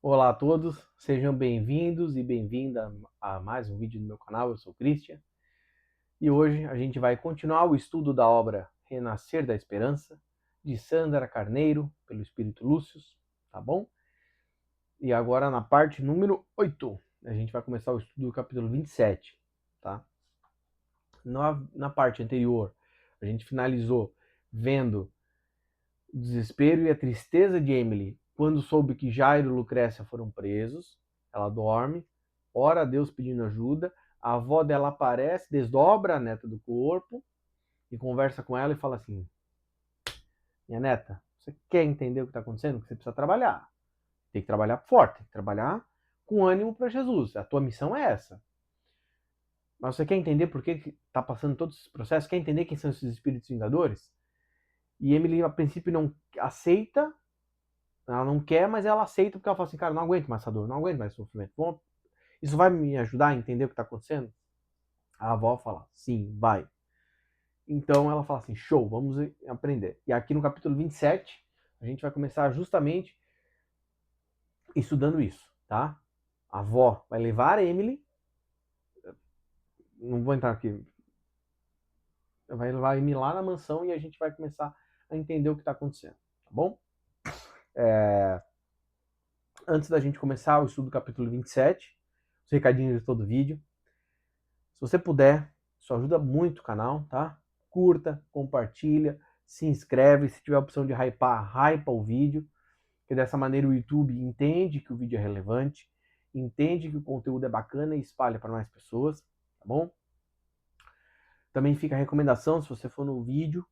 Olá a todos, sejam bem-vindos e bem-vinda a mais um vídeo do meu canal. Eu sou o Christian e hoje a gente vai continuar o estudo da obra Renascer da Esperança, de Sandra Carneiro, pelo Espírito Lúcio, tá bom? E agora na parte número 8, a gente vai começar o estudo do capítulo 27, tá? Na parte anterior, a gente finalizou vendo o desespero e a tristeza de Emily quando soube que Jairo e Lucrécia foram presos. Ela dorme, ora a Deus pedindo ajuda. A avó dela aparece, desdobra a neta do corpo e conversa com ela e fala assim: minha neta, você quer entender o que está acontecendo? Você precisa trabalhar. Tem que trabalhar forte, tem que trabalhar com ânimo para Jesus. A tua missão é essa. Mas você quer entender por que está passando todos esses processos? Quer entender quem são esses espíritos vingadores? E Emily, a princípio, não aceita. Ela não quer, mas ela aceita porque ela fala assim, cara, não aguento mais essa dor, não aguento mais esse sofrimento. Bom, isso vai me ajudar a entender o que está acontecendo? A avó fala, sim, vai. Então ela fala assim, show, vamos aprender. E aqui no capítulo 27, a gente vai começar justamente estudando isso, tá? A avó vai levar a Emily, não vou entrar aqui, vai levar a Emily lá na mansão e a gente vai começar a entender o que está acontecendo, tá bom? Antes da gente começar o estudo do capítulo 27, os recadinhos de todo vídeo. Se você puder, isso ajuda muito o canal, tá? Curta, compartilha, se inscreve. Se tiver a opção de hypar, hypa o vídeo. Que dessa maneira o YouTube entende que o vídeo é relevante, entende que o conteúdo é bacana e espalha para mais pessoas, tá bom? Também fica a recomendação, se você for no vídeo,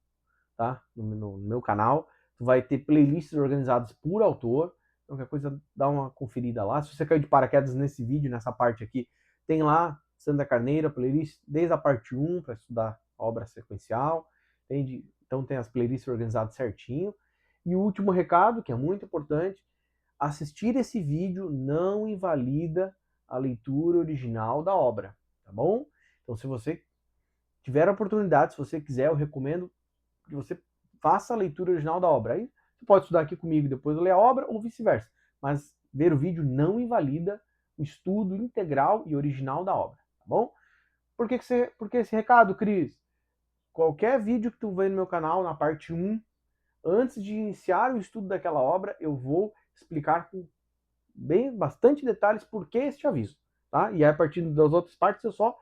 tá? No meu canal, tu vai ter playlists organizadas por autor. Então, qualquer coisa, dá uma conferida lá. Se você caiu de paraquedas nesse vídeo, nessa parte aqui, tem lá Sandra Carneiro, a playlist desde a parte 1 para estudar a obra sequencial. Entende? Então tem as playlists organizadas certinho. E o último recado, que é muito importante, assistir esse vídeo não invalida a leitura original da obra, tá bom? Então se você tiver a oportunidade, se você quiser, eu recomendo que você faça a leitura original da obra. Aí você pode estudar aqui comigo e depois ler a obra, ou vice-versa. Mas ver o vídeo não invalida o estudo integral e original da obra, tá bom? Por que esse recado, Cris? Qualquer vídeo que tu vê no meu canal, na parte 1, antes de iniciar o estudo daquela obra, eu vou explicar com bastante detalhes por que este aviso, tá? E aí, a partir das outras partes, eu só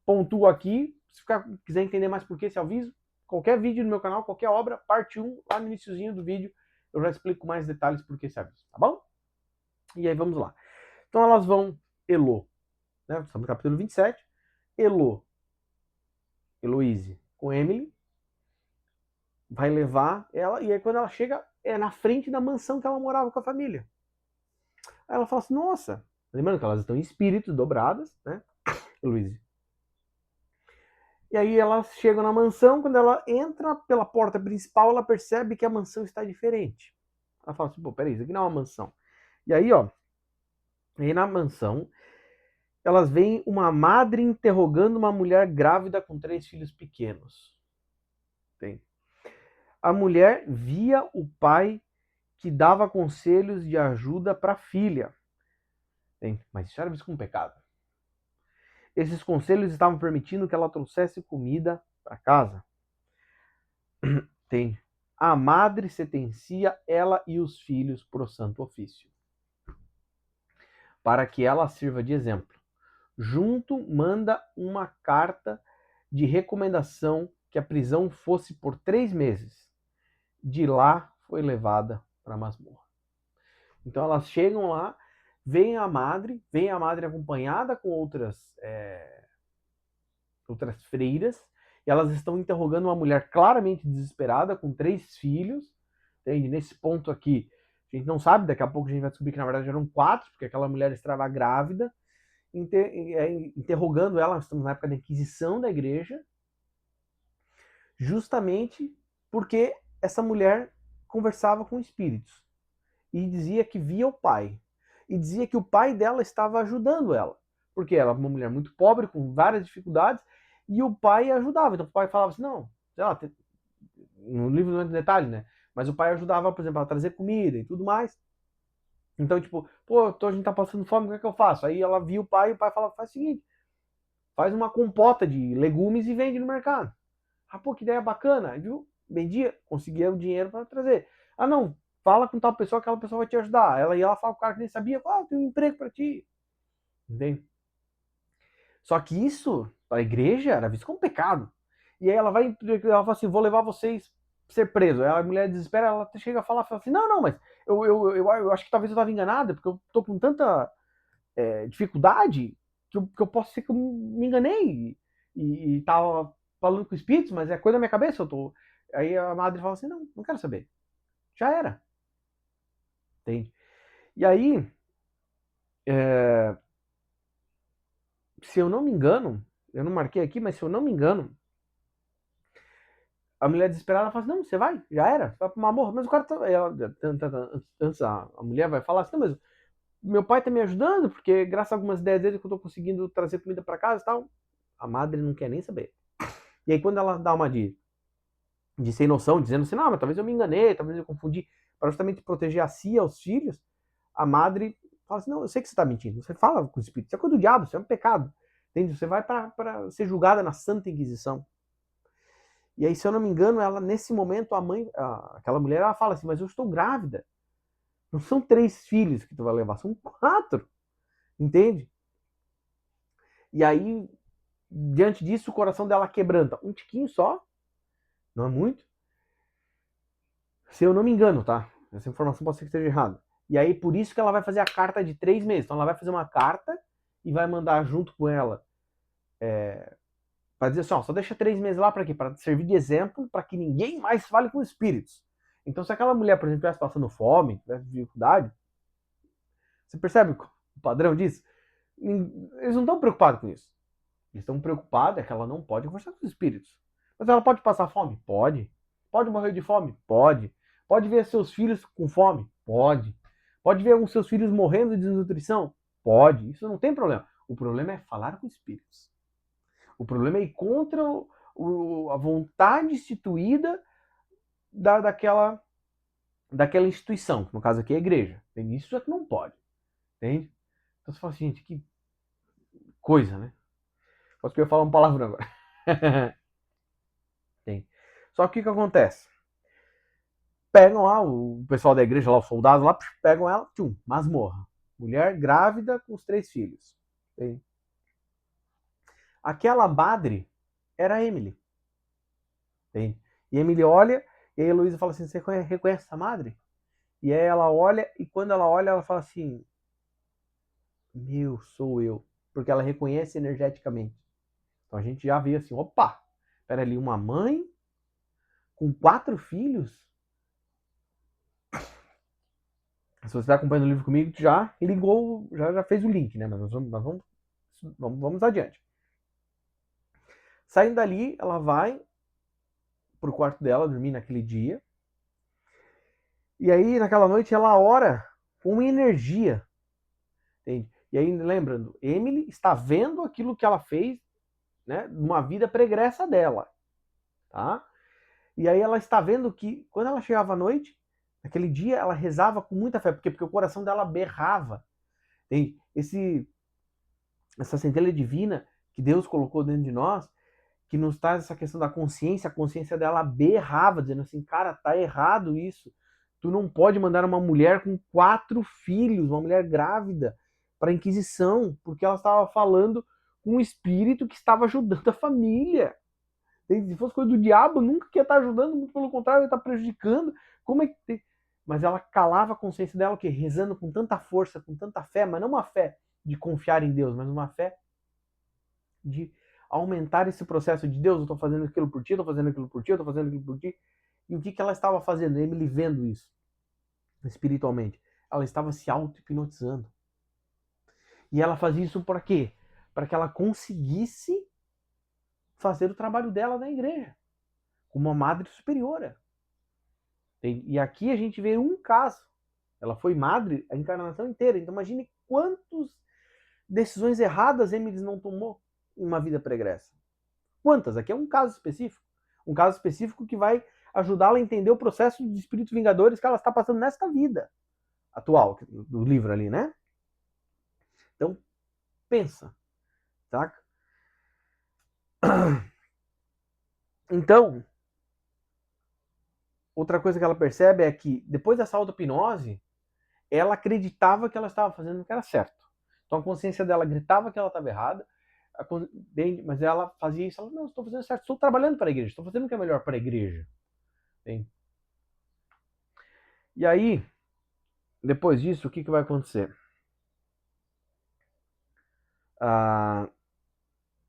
pontuo aqui. Se quiser entender mais por que esse aviso, qualquer vídeo no meu canal, qualquer obra, parte 1, lá no iniciozinho do vídeo, eu já explico mais detalhes por que esse aviso, tá bom? E aí vamos lá. Então elas vão, Elo, né? Estamos no capítulo 27. Elo, Heloise com Emily, vai levar ela, e aí quando ela chega, é na frente da mansão que ela morava com a família. Aí ela fala assim, nossa, lembrando que elas estão em espíritos dobradas, né, Heloise? E aí ela chega na mansão, quando ela entra pela porta principal, ela percebe que a mansão está diferente. Ela fala assim, pô, peraí, isso aqui não é uma mansão. E aí, ó, aí na mansão, elas veem uma madre interrogando uma mulher grávida com 3 filhos pequenos. Tem. A mulher via o pai que dava conselhos de ajuda para a filha. Tem. Mas isso era visto como pecado. Esses conselhos estavam permitindo que ela trouxesse comida para casa. Tem. A madre sentencia ela e os filhos para o santo ofício, para que ela sirva de exemplo. Junto manda uma carta de recomendação que a prisão fosse por 3 meses. De lá foi levada para a masmorra. Então elas chegam lá, vem a madre acompanhada com outras freiras, e elas estão interrogando uma mulher claramente desesperada, com 3 filhos, entende? Nesse ponto aqui, a gente não sabe, daqui a pouco a gente vai descobrir que na verdade eram 4, porque aquela mulher estava grávida, interrogando ela. Estamos na época da Inquisição da igreja, justamente porque essa mulher conversava com espíritos e dizia que via o pai, e dizia que o pai dela estava ajudando ela, porque ela é uma mulher muito pobre, com várias dificuldades, e o pai ajudava. Então o pai falava assim, não, sei lá, no livro não é de detalhe, né? Mas o pai ajudava, por exemplo, a trazer comida e tudo mais. Então, tipo, pô, a gente tá passando fome, o que é que eu faço? Aí ela viu o pai, e o pai fala, faz o seguinte, faz uma compota de legumes e vende no mercado. Ah, pô, que ideia bacana, viu? Vendia, conseguia o dinheiro para trazer. Ah, não, fala com tal pessoa, aquela pessoa vai te ajudar. Ela ia lá falar com o cara que nem sabia, ah, tem um emprego para ti. Entende? Só que isso, para a igreja, era visto como pecado. E aí ela fala assim, vou levar vocês ser preso. Aí a mulher desespera, ela chega a falar assim, não, não, mas eu acho que talvez eu estava enganada, porque eu tô com tanta dificuldade que eu posso ser que eu me enganei e tava falando com espíritos, mas é coisa da minha cabeça, eu tô. Aí a madre fala assim, não, não quero saber. Já era. Entende? E aí, é, se eu não me engano, eu não marquei aqui, mas se eu não me engano, a mulher desesperada fala assim, não, você vai, já era, você vai pra uma morra. Mas o cara tá. Antes a mulher vai falar assim, não, mas meu pai tá me ajudando, porque graças a algumas ideias dele que eu tô conseguindo trazer comida para casa e tal. A madre não quer nem saber. E aí quando ela dá uma de sem noção, dizendo assim, não, mas talvez eu me enganei, talvez eu confundi, para justamente proteger a si e aos filhos, a madre fala assim, não, eu sei que você está mentindo, você fala com o espírito, isso é coisa do diabo, isso é um pecado, entende? Você vai para ser julgada na Santa Inquisição. E aí, se eu não me engano, ela, nesse momento, a mãe, aquela mulher, ela fala assim, mas eu estou grávida. Não são 3 filhos que tu vai levar, são 4, entende? E aí, diante disso, o coração dela quebranta. Um tiquinho só, não é muito. Se eu não me engano, tá? Essa informação pode ser que esteja errada. E aí, por isso que ela vai fazer a carta de 3 meses. Então, ela vai fazer uma carta e vai mandar junto com ela para dizer assim, ó, só deixa 3 meses lá para quê? Para servir de exemplo para que ninguém mais fale com espíritos. Então, se aquela mulher, por exemplo, estivesse passando fome, tivesse dificuldade, você percebe o padrão disso? Eles não estão preocupados com isso. Eles estão preocupados é que ela não pode conversar com os espíritos. Mas ela pode passar fome? Pode. Pode morrer de fome? Pode. Pode ver seus filhos com fome? Pode. Pode ver os seus filhos morrendo de desnutrição? Pode. Isso não tem problema. O problema é falar com espíritos. O problema é ir contra a vontade instituída daquela instituição, que no caso aqui é a igreja. Isso é que não pode. Entende? Então você fala assim, gente, que coisa, né? Posso que eu falar um palavrão agora. Tem. Só que o que acontece? Pegam lá, o pessoal da igreja, lá, os soldados lá, pegam ela, tchum, masmorra. Mulher grávida com os 3 filhos. Tem. Aquela madre era a Emily. Tem. E a Emily olha, e aí a Heloísa fala assim, você reconhece essa madre? E aí ela olha, e quando ela olha, ela fala assim, meu, sou eu. Porque ela reconhece energeticamente. Então a gente já vê assim, opa, pera ali, uma mãe com 4 filhos? Se você está acompanhando o livro comigo, já ligou, já fez o link, né? Mas vamos adiante. Saindo dali, ela vai pro quarto dela dormir naquele dia. E aí, naquela noite, ela ora com uma energia. Entende? E aí, lembrando, Emily está vendo aquilo que ela fez, né, numa vida pregressa dela. Tá? E aí ela está vendo que, quando ela chegava à noite, naquele dia, ela rezava com muita fé. Por quê? Porque o coração dela berrava. Entende? Essa centelha divina que Deus colocou dentro de nós, que nos traz essa questão da consciência, a consciência dela berrava, dizendo assim, cara, tá errado isso. Tu não pode mandar uma mulher com 4 filhos, uma mulher grávida, para a Inquisição, porque ela estava falando com um espírito que estava ajudando a família. Se fosse coisa do diabo, nunca que ia estar ajudando, muito pelo contrário, ia estar prejudicando. Como é que. Mas ela calava a consciência dela, o quê? Rezando com tanta força, com tanta fé, mas não uma fé de confiar em Deus, mas uma fé de aumentar esse processo de Deus, eu estou fazendo aquilo por ti, eu estou fazendo aquilo por ti, eu estou fazendo aquilo por ti. E o que ela estava fazendo? Emily vendo isso espiritualmente. Ela estava se auto-hipnotizando. E ela fazia isso para quê? Para que ela conseguisse fazer o trabalho dela na igreja, como uma madre superiora. E aqui a gente vê um caso. Ela foi madre a encarnação inteira. Então imagine quantas decisões erradas Emily não tomou em uma vida pregressa. Quantas? Aqui é um caso específico. Um caso específico que vai ajudá-la a entender o processo de espíritos vingadores que ela está passando nesta vida. atual do livro ali, né? Então, pensa, saca? Então, outra coisa que ela percebe é que depois dessa auto-hipnose, ela acreditava que ela estava fazendo o que era certo. Então a consciência dela gritava que ela estava errada, mas ela fazia isso, ela, não, estou fazendo certo, estou trabalhando para a igreja, estou fazendo o que é melhor para a igreja. Bem, e aí, depois disso, o que vai acontecer? Tá,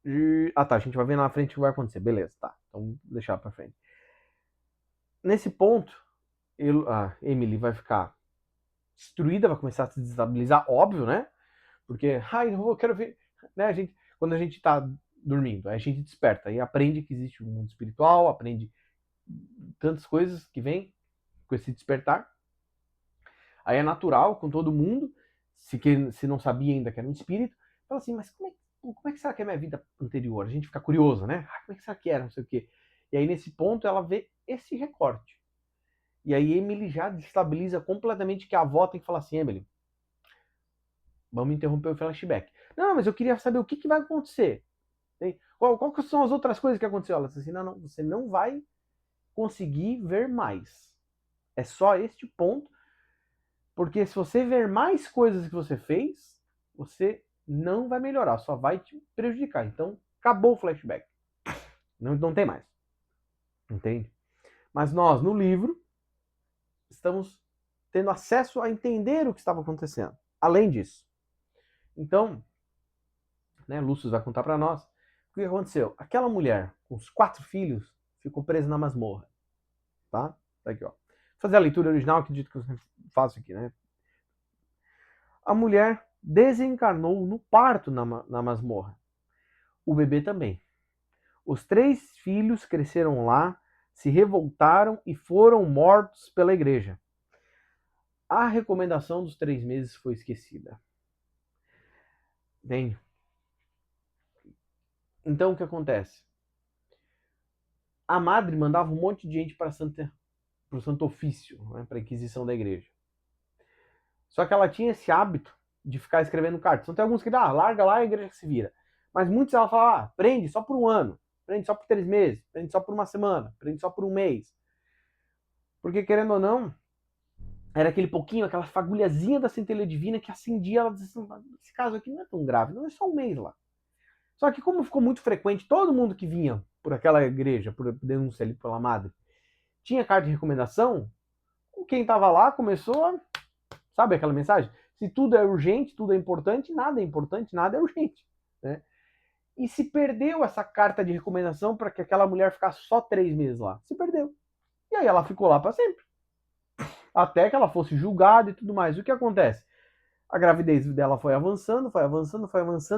a gente vai ver na frente o que vai acontecer, beleza, tá, então vou deixar para frente. Nesse ponto, a Emily vai ficar destruída, vai começar a se desestabilizar, óbvio, né? Porque, ai, eu quero ver, né? Quando a gente tá dormindo, aí a gente desperta e aprende que existe um mundo espiritual, aprende tantas coisas que vêm com esse despertar. Aí é natural com todo mundo, se não sabia ainda que era um espírito, fala assim, mas como é que será que é a minha vida anterior? A gente fica curioso, né? Ah, como é que será que era, não sei o quê. E aí nesse ponto ela vê esse recorte. E aí Emily já destabiliza completamente que a avó tem que falar assim, Emily, vamos interromper o flashback. Não, mas eu queria saber o que vai acontecer. Qual que são as outras coisas que aconteceu? Ela disse assim, não, você não vai conseguir ver mais. É só este ponto, porque se você ver mais coisas que você fez, você não vai melhorar, só vai te prejudicar. Então, acabou o flashback. Não tem mais. Entende? Mas nós, no livro, estamos tendo acesso a entender o que estava acontecendo. Além disso. Então, né, Lúcio vai contar para nós o que aconteceu. Aquela mulher com os 4 filhos ficou presa na masmorra. Tá? Tá aqui, ó. Vou fazer a leitura original, que dito que eu faço aqui, né? A mulher desencarnou no parto na masmorra. O bebê também. Os 3 filhos cresceram lá, se revoltaram e foram mortos pela igreja. A recomendação dos 3 meses foi esquecida. Bem, então o que acontece? A madre mandava um monte de gente para o Santo Ofício, né, para a Inquisição da igreja. Só que ela tinha esse hábito de ficar escrevendo cartas. Então tem alguns que larga lá e a igreja se vira. Mas muitos ela fala, prende só por um ano, prende só por 3 meses, prende só por uma semana, prende só por um mês. Porque, querendo ou não, era aquele pouquinho, aquela fagulhazinha da centelha divina que acendia, ela dizia assim, esse caso aqui não é tão grave, não é só um mês lá. Só que como ficou muito frequente, todo mundo que vinha por aquela igreja, por denúncia ali pela madre, tinha carta de recomendação, quem estava lá começou a, sabe aquela mensagem? Se tudo é urgente, tudo é importante, nada é urgente. Né? E se perdeu essa carta de recomendação para que aquela mulher ficasse só 3 meses lá. Se perdeu. E aí ela ficou lá para sempre. Até que ela fosse julgada e tudo mais. O que acontece? A gravidez dela foi avançando,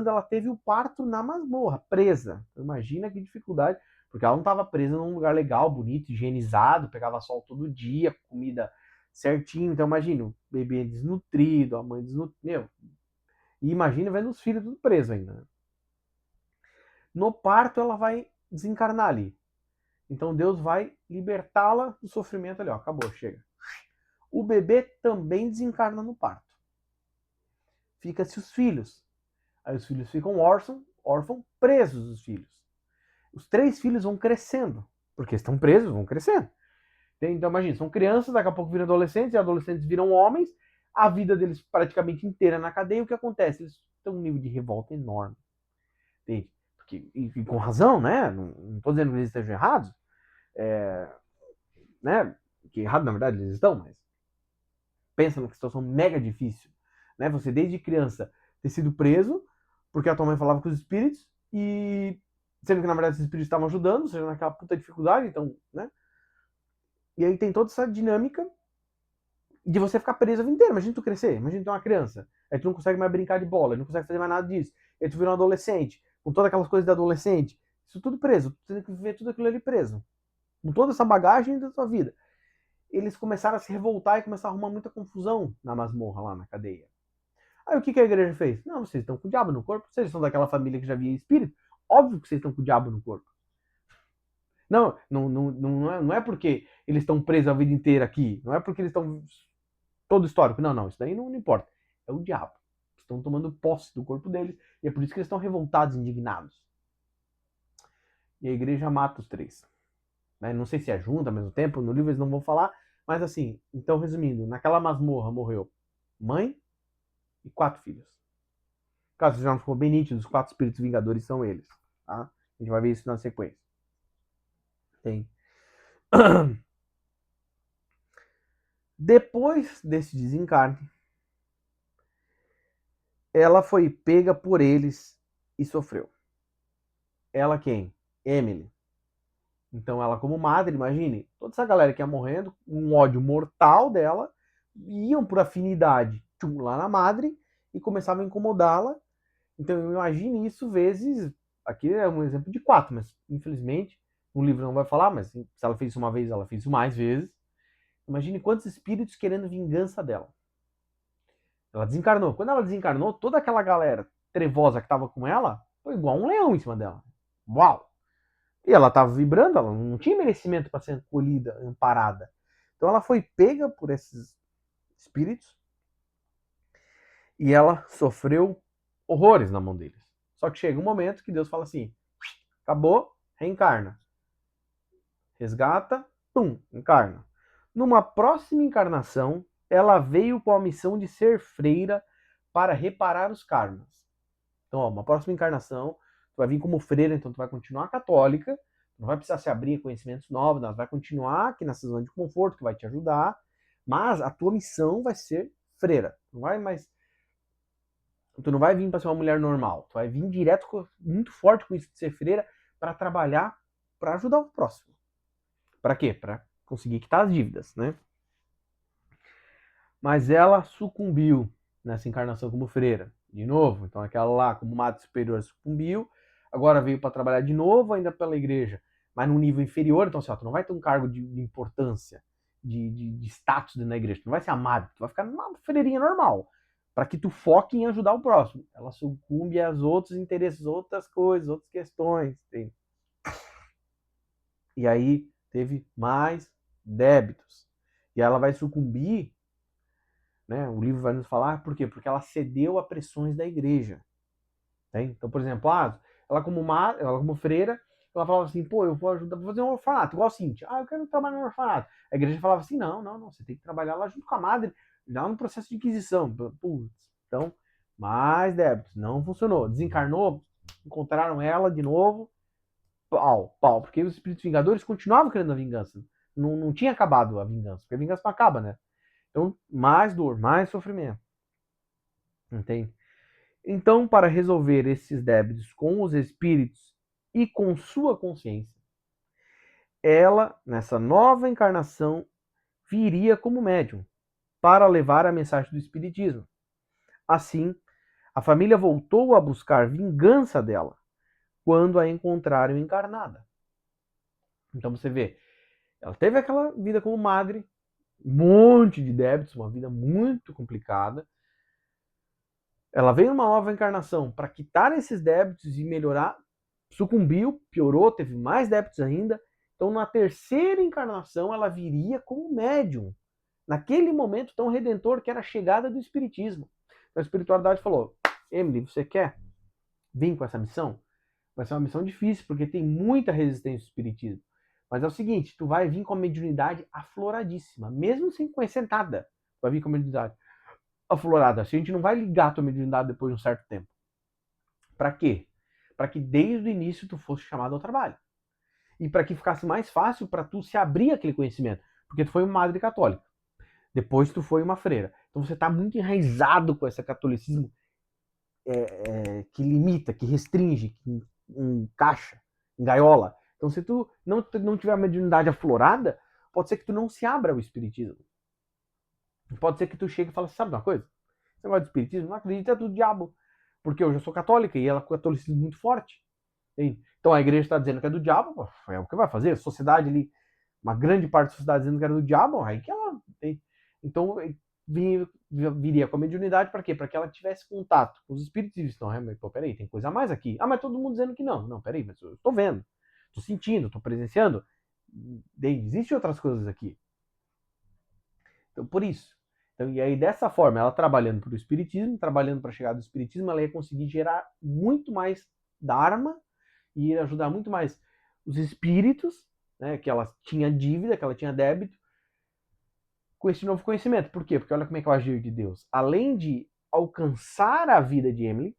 ela teve o parto na masmorra, presa. Imagina que dificuldade, porque ela não estava presa num lugar legal, bonito, higienizado, pegava sol todo dia, comida certinho. Então imagina, o bebê desnutrido, a mãe desnutrida. E imagina vendo os filhos tudo preso ainda. Né? No parto ela vai desencarnar ali. Então Deus vai libertá-la do sofrimento ali, ó, acabou, chega. O bebê também desencarna no parto. Fica-se os filhos. Aí os filhos ficam órfãos, presos os filhos. Os 3 filhos vão crescendo, porque estão presos, vão crescendo. Então imagina, são crianças, daqui a pouco viram adolescentes, e adolescentes viram homens, a vida deles praticamente inteira na cadeia, o que acontece? Eles têm um nível de revolta enorme. Entende? E com razão, né? Não estou dizendo que eles estejam errados, né? Que errado na verdade eles estão, mas pensa numa situação mega difícil, né? Você desde criança ter sido preso porque a tua mãe falava com os espíritos e sendo que na verdade os espíritos estavam ajudando, ou seja, naquela puta dificuldade, então, né? E aí tem toda essa dinâmica de você ficar preso a vida inteira. Imagina tu crescer, imagina tu é uma criança, aí tu não consegue mais brincar de bola, não consegue fazer mais nada disso, aí tu vira um adolescente, com todas aquelas coisas de adolescente, isso tudo preso, tu tem que viver tudo aquilo ali preso, com toda essa bagagem da tua vida. Eles começaram a se revoltar e começaram a arrumar muita confusão na masmorra, lá na cadeia. Aí o que a igreja fez? Não, vocês estão com o diabo no corpo, vocês são daquela família que já via espírito, óbvio que vocês estão com o diabo no corpo. Não é porque eles estão presos a vida inteira aqui, não é porque eles estão todo histórico. Não, isso daí não importa. É o diabo. Estão tomando posse do corpo deles e é por isso que eles estão revoltados, indignados. E a igreja mata os 3. Né? Não sei se é junto ao mesmo tempo, no livro eles não vão falar, mas assim, então resumindo, naquela masmorra morreu mãe e 4 filhos. Caso já não ficou bem nítido, os 4 espíritos vingadores são eles. Tá? A gente vai ver isso na sequência. Tem. Depois desse desencarne, ela foi pega por eles e sofreu. Ela quem? Emily. Então ela como madre, imagine, toda essa galera que ia morrendo, um ódio mortal dela, iam por afinidade lá na madre e começavam a incomodá-la. Então imagine isso vezes, aqui é um exemplo de 4, mas infelizmente no livro não vai falar, mas se ela fez isso uma vez, ela fez isso mais vezes. Imagine quantos espíritos querendo vingança dela. Ela desencarnou. Quando ela desencarnou, toda aquela galera trevosa que estava com ela foi igual um leão em cima dela. Uau! E ela estava vibrando, ela não tinha merecimento para ser acolhida, amparada. Então ela foi pega por esses espíritos e ela sofreu horrores na mão deles. Só que chega um momento que Deus fala assim: acabou, reencarna. Resgata, pum, encarna. Numa próxima encarnação, ela veio com a missão de ser freira para reparar os karmas. Então, uma próxima encarnação, tu vai vir como freira, então tu vai continuar católica, não vai precisar se abrir a conhecimentos novos, vai continuar aqui nessa zona de conforto que vai te ajudar, mas a tua missão vai ser freira. Não vai mais. Tu não vai vir para ser uma mulher normal, tu vai vir direto, muito forte com isso de ser freira, para trabalhar, para ajudar o próximo. Para quê? Para conseguir quitar as dívidas, né? Mas ela sucumbiu nessa encarnação como freira, de novo. Então aquela lá, como madre superior, sucumbiu. Agora veio para trabalhar de novo, ainda pela igreja, mas num nível inferior. Então, assim, ó, tu não vai ter um cargo de importância, de status dentro da igreja. Tu não vai ser a madre, tu vai ficar numa freirinha normal. Para que tu foque em ajudar o próximo. Ela sucumbe aos outros interesses, outras coisas, outras questões. Tem. E aí teve mais débitos. E ela vai sucumbir, né? O livro vai nos falar por quê? Porque ela cedeu a pressões da igreja. Né? Então, por exemplo, ela como freira, ela falava assim, pô, eu vou ajudar, vou fazer um orfanato, igual a Cíntia. Eu quero trabalhar no orfanato. A igreja falava assim, não, você tem que trabalhar lá junto com a madre, já no processo de inquisição. Putz, então, mais débitos. Não funcionou. Desencarnou, encontraram ela de novo, pau, porque os espíritos vingadores continuavam querendo a vingança. Não tinha acabado a vingança, porque a vingança não acaba, né? Então, mais dor, mais sofrimento. Entende? Então, para resolver esses débitos com os espíritos e com sua consciência, ela, nessa nova encarnação, viria como médium para levar a mensagem do espiritismo. Assim, a família voltou a buscar vingança dela quando a encontraram encarnada. Então você vê, ela teve aquela vida como madre, um monte de débitos, uma vida muito complicada. Ela veio numa nova encarnação para quitar esses débitos e melhorar, sucumbiu, piorou, teve mais débitos ainda. Então, na terceira encarnação, ela viria como médium, naquele momento tão redentor que era a chegada do Espiritismo. Então, a espiritualidade falou: Emily, você quer vir com essa missão? Vai ser uma missão difícil, porque tem muita resistência ao Espiritismo. Mas é o seguinte, tu vai vir com a mediunidade afloradíssima, mesmo sem conhecer nada. Tu vai vir com a mediunidade aflorada. A gente não vai ligar a tua mediunidade depois de um certo tempo. Para quê? Para que desde o início tu fosse chamado ao trabalho. E para que ficasse mais fácil para tu se abrir aquele conhecimento. Porque tu foi uma madre católica. Depois tu foi uma freira. Então você está muito enraizado com esse catolicismo que limita, que restringe, que encaixa, engaiola. Então se tu não tiver a mediunidade aflorada, pode ser que tu não se abra ao espiritismo. Pode ser que tu chegue e fale, sabe uma coisa? Esse negócio de espiritismo, não acredita, é do diabo. Porque eu já sou católica e ela com o catolicismo muito forte. Então a igreja está dizendo que é do diabo, pô, é o que vai fazer. A sociedade ali, uma grande parte da sociedade dizendo que era do diabo, aí que ela. Então viria com a mediunidade para quê? Para que ela tivesse contato com os espíritos e disse, não, pô, peraí, tem coisa a mais aqui. Mas todo mundo dizendo que não. Não, peraí, mas eu estou vendo, estou sentindo, estou presenciando. Existem outras coisas aqui. Então, por isso. Então, e aí, dessa forma, ela trabalhando para o espiritismo, trabalhando para a chegada do espiritismo, ela ia conseguir gerar muito mais dharma e ia ajudar muito mais os espíritos, né, que ela tinha dívida, que ela tinha débito, com esse novo conhecimento. Por quê? Porque olha como é que é o agir de Deus. Além de alcançar a vida de Emily,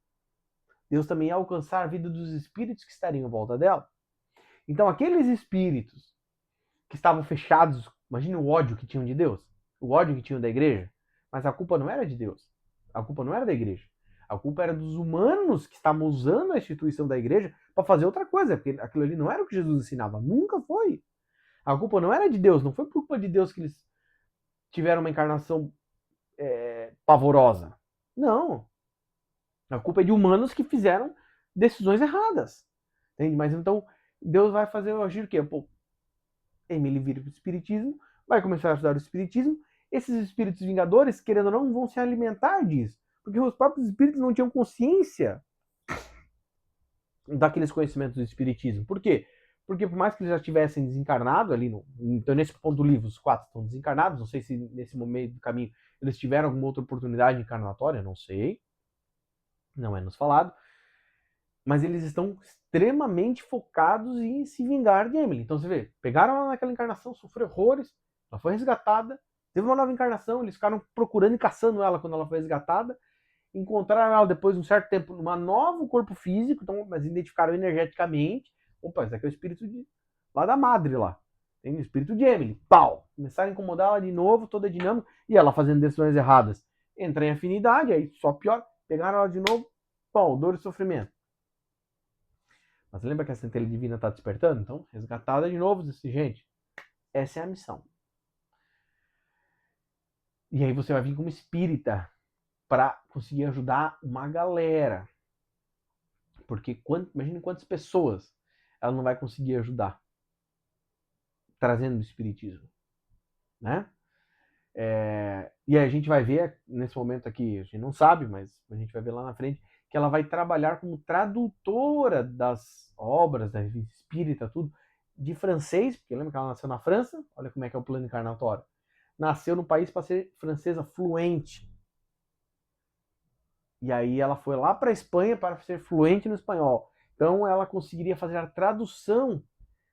Deus também ia alcançar a vida dos espíritos que estariam em volta dela. Então, aqueles espíritos que estavam fechados, imagine o ódio que tinham de Deus, o ódio que tinham da igreja, mas a culpa não era de Deus, a culpa não era da igreja, a culpa era dos humanos que estavam usando a instituição da igreja para fazer outra coisa, porque aquilo ali não era o que Jesus ensinava, nunca foi. A culpa não era de Deus, não foi por culpa de Deus que eles tiveram uma encarnação pavorosa. Não. A culpa é de humanos que fizeram decisões erradas. Entende? Mas então, Deus vai fazer o agir o quê? Pô, Emily vira para o espiritismo, vai começar a estudar o espiritismo. Esses espíritos vingadores, querendo ou não, vão se alimentar disso. Porque os próprios espíritos não tinham consciência daqueles conhecimentos do espiritismo. Por quê? Porque por mais que eles já tivessem desencarnado ali, então nesse ponto do livro, os 4 estão desencarnados, não sei se nesse momento do caminho eles tiveram alguma outra oportunidade encarnatória, não sei, não é nos falado, mas eles estão extremamente focados em se vingar de Emily. Então você vê, pegaram ela naquela encarnação, sofreu horrores, ela foi resgatada, teve uma nova encarnação, eles ficaram procurando e caçando ela quando ela foi resgatada, encontraram ela depois de um certo tempo num novo corpo físico, então, mas identificaram energeticamente, opa, esse aqui é o espírito lá da madre lá, tem o espírito de Emily, pau, começaram a incomodar ela de novo, toda dinâmica, e ela fazendo decisões erradas, entra em afinidade, aí só pior, pegaram ela de novo, pau, dor e sofrimento. Mas lembra que a centelha divina está despertando? Então, resgatada de novo, disse, gente, essa é a missão. E aí você vai vir como espírita para conseguir ajudar uma galera. Porque imagine quantas pessoas ela não vai conseguir ajudar trazendo o espiritismo, né? E aí a gente vai ver, nesse momento aqui, a gente não sabe, mas a gente vai ver lá na frente, que ela vai trabalhar como tradutora das obras da revista espírita, tudo, de francês, porque lembra que ela nasceu na França? Olha como é que é o plano encarnatório. Nasceu no país para ser francesa fluente. E aí ela foi lá para a Espanha para ser fluente no espanhol. Então ela conseguiria fazer a tradução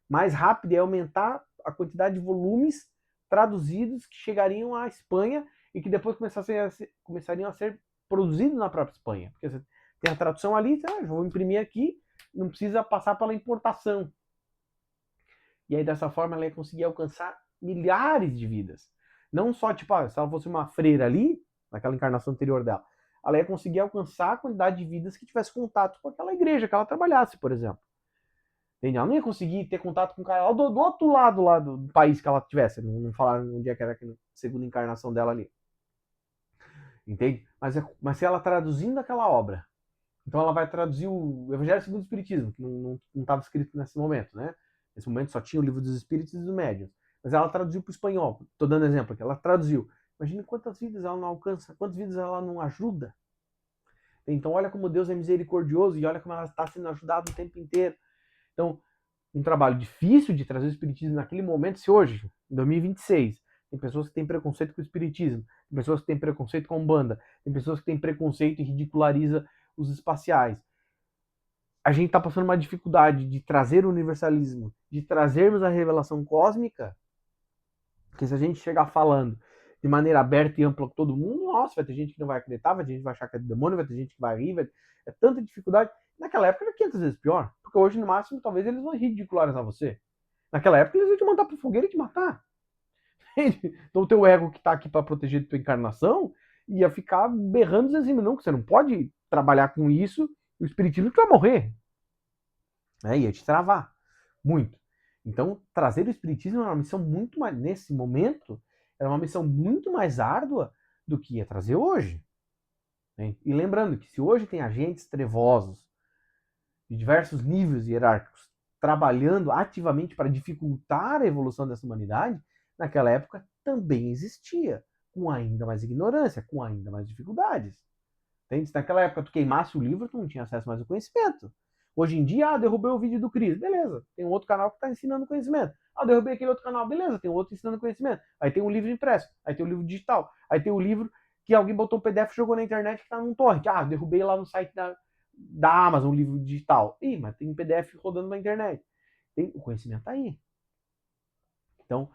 mais rápida e aumentar a quantidade de volumes traduzidos que chegariam à Espanha e que depois começariam a ser produzidos na própria Espanha. Porque você tem a tradução ali, vou imprimir aqui, não precisa passar pela importação. E aí dessa forma ela ia conseguir alcançar milhares de vidas. Não só, tipo, se ela fosse uma freira ali, naquela encarnação anterior dela, ela ia conseguir alcançar a quantidade de vidas que tivesse contato com aquela igreja que ela trabalhasse, por exemplo. Ela não ia conseguir ter contato com o cara do outro lado lá do país que ela tivesse. Não falaram um dia que era a segunda encarnação dela ali. Entende? Mas se ela traduzindo aquela obra, então ela vai traduzir o Evangelho segundo o Espiritismo, que não estava escrito nesse momento, né? Nesse momento só tinha o livro dos Espíritos e dos Médiuns. Mas ela traduziu para o espanhol. Estou dando exemplo aqui. Ela traduziu. Imagine quantas vidas ela não alcança, quantas vidas ela não ajuda. Então olha como Deus é misericordioso e olha como ela está sendo ajudada o tempo inteiro. Então, um trabalho difícil de trazer o espiritismo naquele momento, se hoje, em 2026, tem pessoas que têm preconceito com o espiritismo, tem pessoas que têm preconceito com a Umbanda, tem pessoas que têm preconceito e ridiculariza os espaciais. A gente está passando uma dificuldade de trazer o universalismo, de trazermos a revelação cósmica, porque se a gente chegar falando de maneira aberta e ampla com todo mundo, nossa, vai ter gente que não vai acreditar, vai ter gente que vai achar que é demônio, vai ter gente que vai rir, é tanta dificuldade. Naquela época era 500 vezes pior, porque hoje, no máximo, talvez eles vão ridicularizar você. Naquela época eles iam te mandar pro fogueira e te matar. Então o teu ego que tá aqui para proteger tua encarnação ia ficar berrando dizendo assim, não, que você não pode trabalhar com isso, o espiritismo que vai morrer. Ia te travar. Muito. Então, trazer o espiritismo é uma missão muito mais, nesse momento, era uma missão muito mais árdua do que ia trazer hoje. Né? E lembrando que se hoje tem agentes trevosos de diversos níveis hierárquicos trabalhando ativamente para dificultar a evolução dessa humanidade, naquela época também existia, com ainda mais ignorância, com ainda mais dificuldades. Entende? Se naquela época tu queimasse o livro, tu não tinha acesso mais ao conhecimento. Hoje em dia, derrubei o vídeo do Cris. Beleza, tem um outro canal que está ensinando conhecimento. Ah, derrubei aquele outro canal. Beleza, tem outro ensinando conhecimento. Aí tem um livro impresso, aí tem o livro digital, aí tem o livro que alguém botou o PDF e jogou na internet que tá num torrent. Ah, derrubei lá no site da Amazon, um livro digital. Ih, mas tem um PDF rodando na internet. O conhecimento tá aí. Então,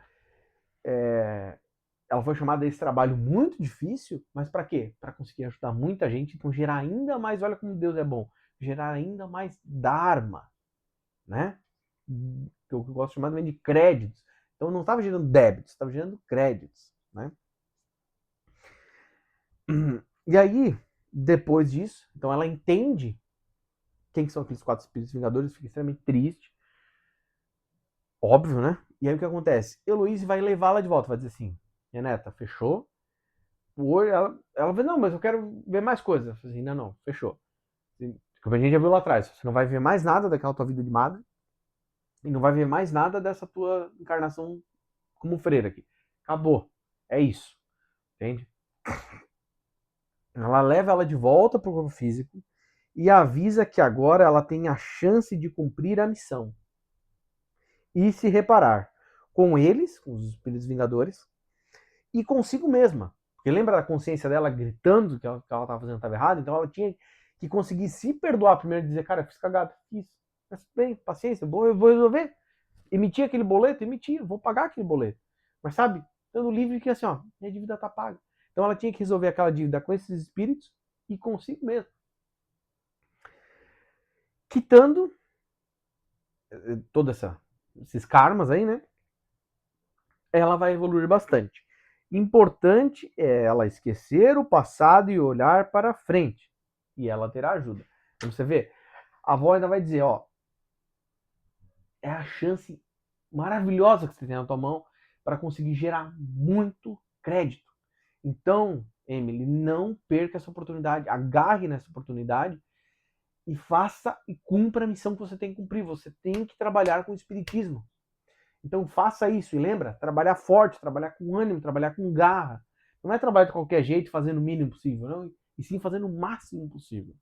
ela foi chamada a esse trabalho muito difícil, mas para quê? Para conseguir ajudar muita gente, então gerar ainda mais, olha como Deus é bom, gerar ainda mais dharma, né? Que eu gosto de chamar também de créditos. Então não estava gerando débitos, estava gerando créditos, né? E aí, depois disso, então ela entende quem são aqueles 4 espíritos vingadores, fica extremamente triste, óbvio, né? E aí o que acontece? Heloísa vai levá-la de volta, vai dizer assim, Renata, fechou? Ela vai, não, mas eu quero ver mais coisas. Eu falei assim, não, não, fechou. Como a gente já viu lá atrás, você não vai ver mais nada daquela tua vida de madre e não vai ver mais nada dessa tua encarnação como freira aqui. Acabou. É isso. Entende? Ela leva ela de volta para o corpo físico e avisa que agora ela tem a chance de cumprir a missão e se reparar com eles, com os espíritos vingadores, e consigo mesma. Porque lembra da consciência dela gritando que ela estava fazendo estava errado? Então ela tinha que conseguir se perdoar primeiro e dizer, cara, eu fiz cagada, fiz. Mas bem, paciência, eu vou resolver. Emitir aquele boleto? Emitir, vou pagar aquele boleto. Mas sabe, dando livre que assim, ó, minha dívida tá paga. Então ela tinha que resolver aquela dívida com esses espíritos e consigo mesmo. Quitando todos esses karmas aí, né? Ela vai evoluir bastante. Importante é ela esquecer o passado e olhar para frente. E ela terá ajuda. Como você vê, a avó ainda vai dizer, ó, é a chance maravilhosa que você tem na tua mão para conseguir gerar muito crédito. Então, Emily, não perca essa oportunidade, agarre nessa oportunidade e faça e cumpra a missão que você tem que cumprir. Você tem que trabalhar com o espiritismo. Então faça isso e lembra, trabalhar forte, trabalhar com ânimo, trabalhar com garra. Não é trabalhar de qualquer jeito, fazendo o mínimo possível, não, e sim fazendo o máximo possível.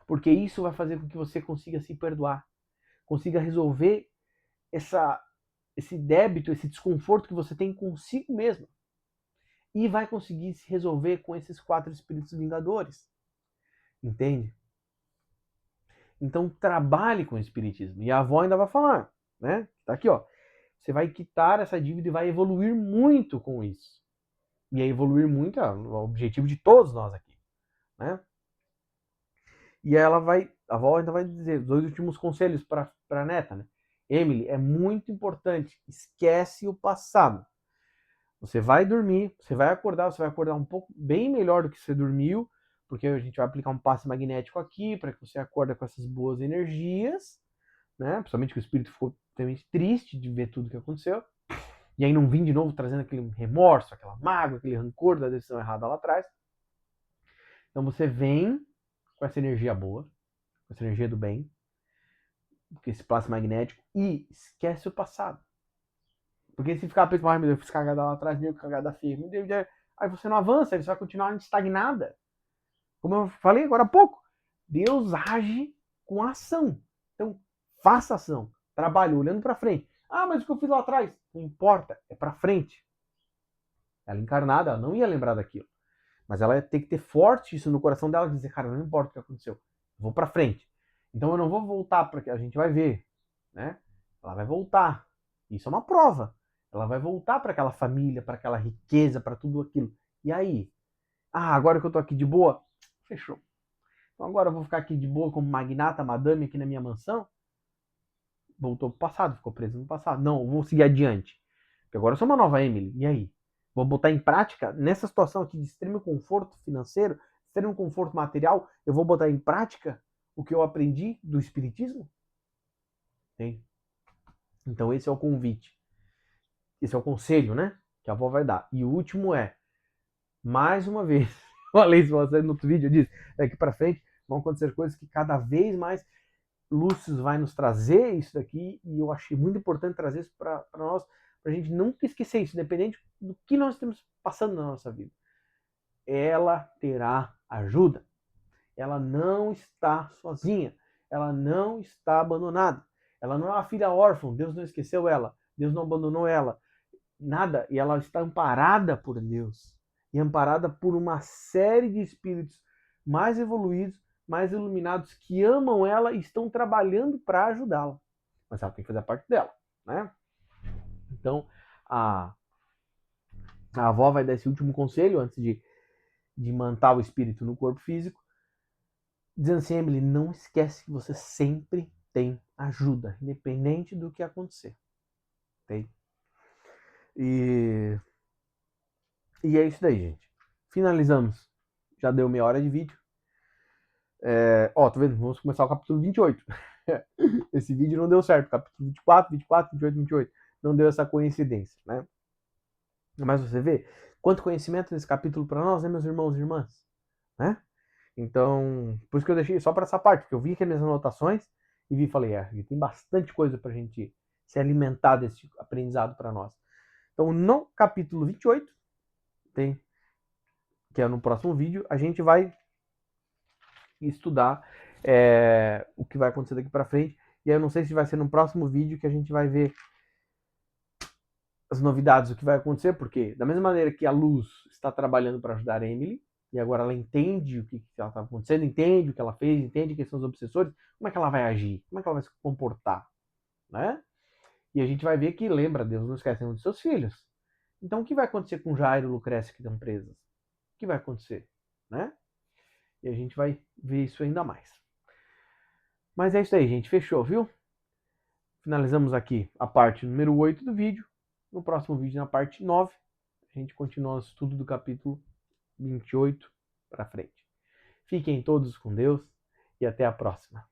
Porque isso vai fazer com que você consiga se perdoar, consiga resolver esse débito, esse desconforto que você tem consigo mesmo. E vai conseguir se resolver com esses 4 espíritos vingadores. Entende? Então trabalhe com o espiritismo. E a avó ainda vai falar, né? Tá aqui, ó. Você vai quitar essa dívida e vai evoluir muito com isso. E aí evoluir muito é o objetivo de todos nós aqui, né? E ela vai, a avó ainda vai dizer os 2 últimos conselhos para a neta, né? Emily, é muito importante, esquece o passado. Você vai dormir, você vai acordar um pouco bem melhor do que você dormiu, porque a gente vai aplicar um passe magnético aqui para que você acorde com essas boas energias, né? Principalmente que o espírito ficou realmente triste de ver tudo que aconteceu. E aí não vim de novo trazendo aquele remorso, aquela mágoa, aquele rancor da decisão errada lá atrás. Então você vem com essa energia boa, com essa energia do bem, com esse passe magnético e esquece o passado. Porque se ficar pensando, ai meu Deus, eu fiz cagada lá atrás, meu, cagada feia, meu Deus, aí você não avança, você vai continuar estagnada. Como eu falei agora há pouco, Deus age com ação. Então, faça ação, trabalhe olhando para frente. Ah, mas o que eu fiz lá atrás? Não importa, é para frente. Ela encarnada, ela não ia lembrar daquilo. Mas ela ia ter que ter forte isso no coração dela, dizer, cara, não importa o que aconteceu, vou para frente. Então eu não vou voltar para que a gente vai ver, né? Ela vai voltar. Isso é uma prova. Ela vai voltar para aquela família, para aquela riqueza, para tudo aquilo. E aí? Ah, agora que eu tô aqui de boa, fechou. Então agora eu vou ficar aqui de boa como magnata, madame aqui na minha mansão? Voltou pro passado, ficou preso no passado. Não, eu vou seguir adiante. Porque agora eu sou uma nova Emily. E aí? Vou botar em prática, nessa situação aqui de extremo conforto financeiro, extremo conforto material, eu vou botar em prática o que eu aprendi do espiritismo? Tem. Então esse é o convite. Esse é o conselho, né? Que a avó vai dar. E o último é, mais uma vez, falei isso no outro vídeo, eu disse, daqui para frente vão acontecer coisas que cada vez mais Lúcio vai nos trazer isso daqui, e eu achei muito importante trazer isso para nós, para a gente nunca esquecer isso, independente do que nós estamos passando na nossa vida. Ela terá ajuda. Ela não está sozinha. Ela não está abandonada. Ela não é uma filha órfã, Deus não esqueceu ela, Deus não abandonou ela, nada. E ela está amparada por Deus e amparada por uma série de espíritos mais evoluídos, mais iluminados, que amam ela e estão trabalhando para ajudá-la. Mas ela tem que fazer a parte dela, né? Então, a avó vai dar esse último conselho antes de manter o espírito no corpo físico, dizendo assim: Emily, não esquece que você sempre tem ajuda, independente do que acontecer. Tem? E é isso daí, gente. Finalizamos. Já deu meia hora de vídeo. Tá vendo? Vamos começar o capítulo 28. Esse vídeo não deu certo. Capítulo 24, 24, 28, 28. Não deu essa coincidência, né? Mas você vê quanto conhecimento nesse capítulo para nós, né, meus irmãos e irmãs? Né? Então, por isso que eu deixei só para essa parte, porque eu vi aqui as minhas anotações e vi e falei, tem bastante coisa para a gente se alimentar desse aprendizado para nós. Então, no capítulo 28, que é no próximo vídeo, a gente vai estudar o que vai acontecer daqui para frente. E aí eu não sei se vai ser no próximo vídeo que a gente vai ver as novidades, o que vai acontecer, porque da mesma maneira que a Luz está trabalhando para ajudar a Emily, e agora ela entende o que ela está acontecendo, entende o que ela fez, entende quem são os obsessores, como é que ela vai agir, como é que ela vai se comportar, né? E a gente vai ver que, lembra, Deus não esquece nenhum de seus filhos. Então o que vai acontecer com Jairo e Lucrécia que estão presos? O que vai acontecer, né? E a gente vai ver isso ainda mais. Mas é isso aí, gente. Fechou, viu? Finalizamos aqui a parte número 8 do vídeo. No próximo vídeo, na parte 9, a gente continua o estudo do capítulo 28 para frente. Fiquem todos com Deus e até a próxima.